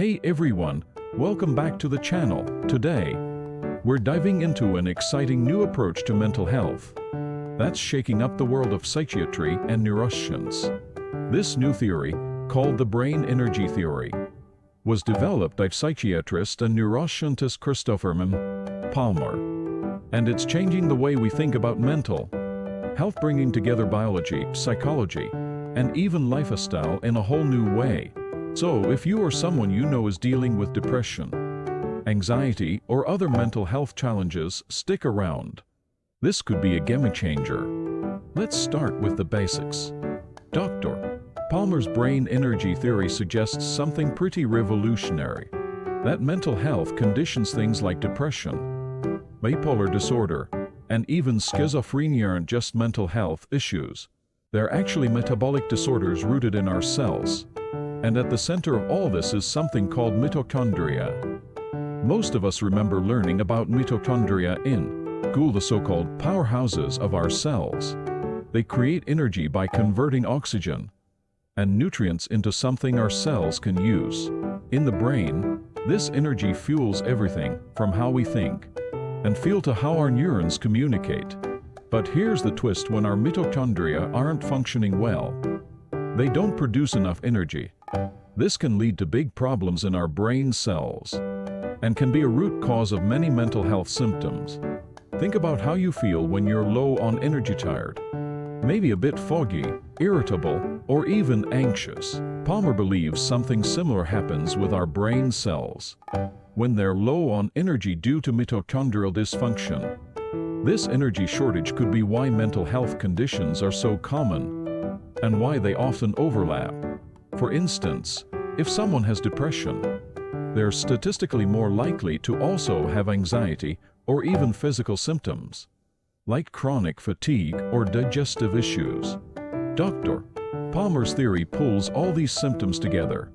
Hey everyone, welcome back to the channel. Today, we're diving into an exciting new approach to mental health that's shaking up the world of psychiatry and neuroscience. This new theory, called the brain energy theory, was developed by psychiatrist and neuroscientist Christopher M. Palmer, and it's changing the way we think about mental health, bringing together biology, psychology, and even lifestyle in a whole new way. So, if you or someone you know is dealing with depression, anxiety, or other mental health challenges, stick around. This could be a game changer. Let's start with the basics. Dr. Palmer's brain energy theory suggests something pretty revolutionary: that mental health conditions, things like depression, bipolar disorder, and even schizophrenia, aren't just mental health issues. They're actually metabolic disorders rooted in our cells. And at the center of all this is something called mitochondria. Most of us remember learning about mitochondria in school, the so-called powerhouses of our cells. They create energy by converting oxygen and nutrients into something our cells can use. In the brain, this energy fuels everything from how we think and feel to how our neurons communicate. But here's the twist: when our mitochondria aren't functioning well, they don't produce enough energy. This can lead to big problems in our brain cells and can be a root cause of many mental health symptoms. Think about how you feel when you're low on energy, tired, maybe a bit foggy, irritable, or even anxious. Palmer believes something similar happens with our brain cells when they're low on energy due to mitochondrial dysfunction. This energy shortage could be why mental health conditions are so common and why they often overlap. For instance, if someone has depression, they're statistically more likely to also have anxiety or even physical symptoms, like chronic fatigue or digestive issues. Dr. Palmer's theory pulls all these symptoms together,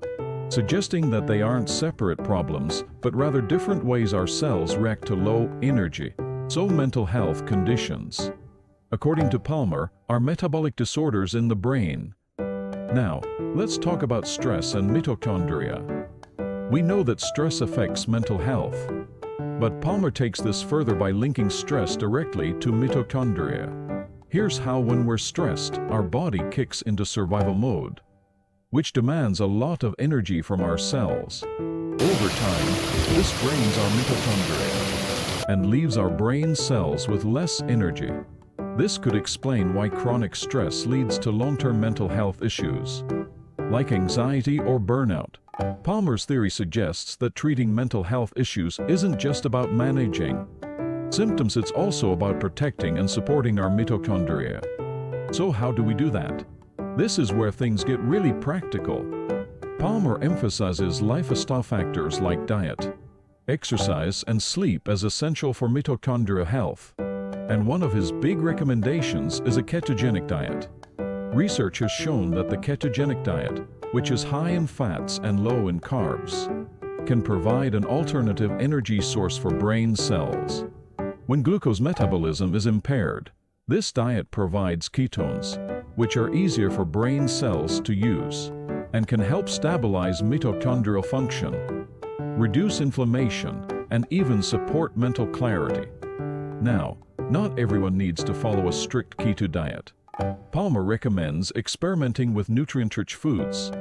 suggesting that they aren't separate problems, but rather different ways our cells react to low energy. So mental health conditions, according to Palmer, are metabolic disorders in the brain. Now, let's talk about stress and mitochondria. We know that stress affects mental health, but Palmer takes this further by linking stress directly to mitochondria. Here's how: when we're stressed, our body kicks into survival mode, which demands a lot of energy from our cells. Over time, this drains our mitochondria and leaves our brain cells with less energy. This could explain why chronic stress leads to long-term mental health issues, like anxiety or burnout. Palmer's theory suggests that treating mental health issues isn't just about managing symptoms, it's also about protecting and supporting our mitochondria. So how do we do that? This is where things get really practical. Palmer emphasizes lifestyle factors like diet, exercise, and sleep as essential for mitochondrial health. And one of his big recommendations is a ketogenic diet. Research has shown that the ketogenic diet, which is high in fats and low in carbs, can provide an alternative energy source for brain cells. When glucose metabolism is impaired, this diet provides ketones, which are easier for brain cells to use and can help stabilize mitochondrial function, reduce inflammation, and even support mental clarity. Now, not everyone needs to follow a strict keto diet. Palmer recommends experimenting with nutrient-rich foods,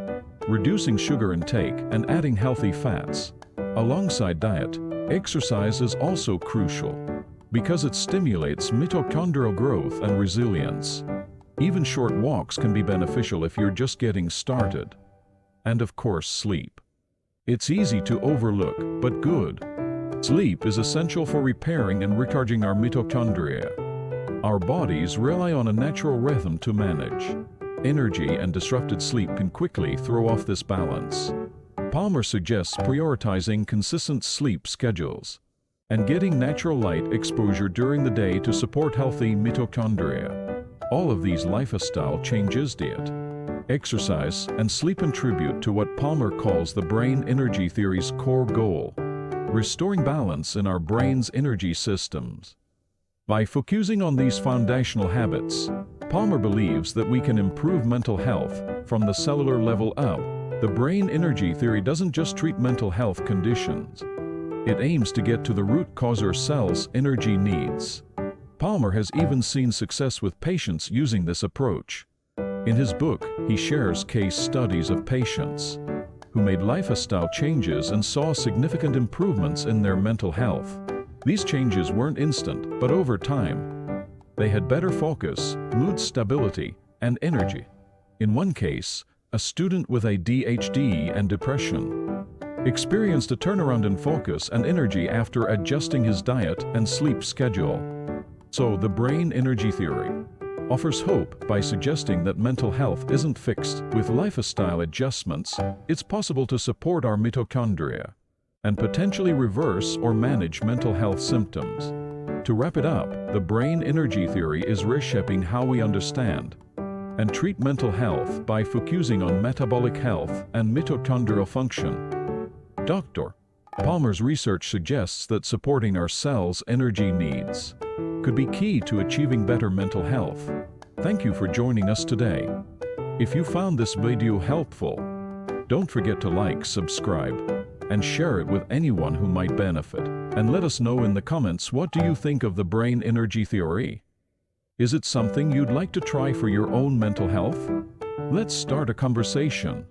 reducing sugar intake, and adding healthy fats. Alongside diet, exercise is also crucial because it stimulates mitochondrial growth and resilience. Even short walks can be beneficial if you're just getting started. And of course, sleep. It's easy to overlook, but good sleep is essential for repairing and recharging our mitochondria. Our bodies rely on a natural rhythm to manage energy, and disrupted sleep can quickly throw off this balance. Palmer suggests prioritizing consistent sleep schedules and getting natural light exposure during the day to support healthy mitochondria. All of these lifestyle changes, diet, exercise, and sleep contribute to what Palmer calls the brain energy theory's core goal: restoring balance in our brain's energy systems. By focusing on these foundational habits, Palmer believes that we can improve mental health from the cellular level up. The brain energy theory doesn't just treat mental health conditions. It aims to get to the root cause or cell's energy needs. Palmer has even seen success with patients using this approach. In his book, he shares case studies of patients who made lifestyle changes and saw significant improvements in their mental health. These changes weren't instant, but over time, they had better focus, mood stability, and energy. In one case, a student with ADHD and depression experienced a turnaround in focus and energy after adjusting his diet and sleep schedule. So, the brain energy theory offers hope by suggesting that mental health isn't fixed. With lifestyle adjustments, it's possible to support our mitochondria and potentially reverse or manage mental health symptoms. To wrap it up, the brain energy theory is reshaping how we understand and treat mental health by focusing on metabolic health and mitochondrial function. Dr. Palmer's research suggests that supporting our cells' energy needs could be key to achieving better mental health. Thank you for joining us today. If you found this video helpful, don't forget to like, subscribe, and share it with anyone who might benefit. And let us know in the comments, what do you think of the brain energy theory? Is it something you'd like to try for your own mental health? Let's start a conversation.